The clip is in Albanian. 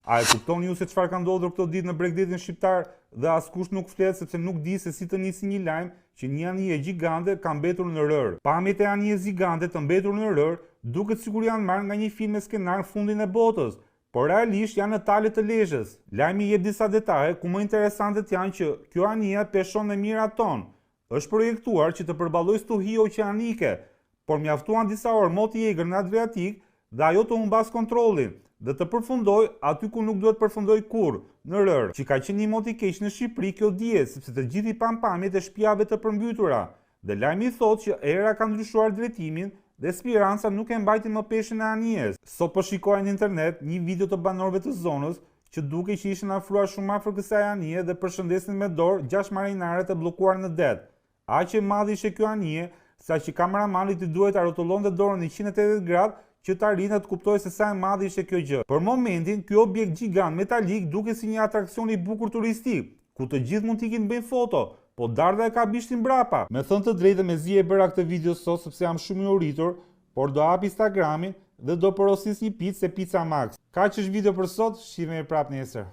A e kuptoni ju se çfarë ka ndodhur këto ditë në Bregdetin shqiptar dhe askush nuk flet sepse nuk di se si të nisi një lajm që një anije gjigande ka mbetur në rër. Pamjet e anijes gjigande të mbetur në rër duket sikur janë marrë nga një film me skenar në fundin e botës, por realisht janë në talet të Lezhës. Lajmi jep disa detaje ku më interesantet janë që kjo anije peshon me mirat ton. Është projektuar që të përballojë stuhi oqeanike, por mjaftuan disa orë moti i egër në Adriatik dhe ajo të humbas kontrollin dhe të përfundoj aty ku nuk duhet përfundoj kurrë, në rër. Që ka qenë një mot i keq në Shqipëri kjo dihet, sepse të gjithë i pan pamjet e shtëpiave të përmbytura. Dhe lajmi thotë që era ka ndryshuar drejtimin dhe Speranca nuk e mbajti më peshën e anijes. Sot po shikoja në internet një video të banorëve të zonës që duke që ishin afruar shumë afër kësaj anije dhe përshëndesin me dorë 6 marinare të bllokuar në det. Aq e madhe ishte kjo anije, sa që kameramanit i duhet ta rrotullonte dorën 180 gradë që ta rinë të kuptojë se sa e madhe ishte kjo gjë. Për momentin, ky objekt gjigant metalik duket si një atraksion i bukur turistik, ku të gjithë mund t'ikin bëjnë foto, po Darda e ka bishtin mbrapa. Me thënë të drejtë, mezi e bëra këtë video sot sepse jam shumë i uritur, por do hap Instagramin dhe do porosis një picë se Pizza Max. Kaq është video për sot, shihemi prapë nesër.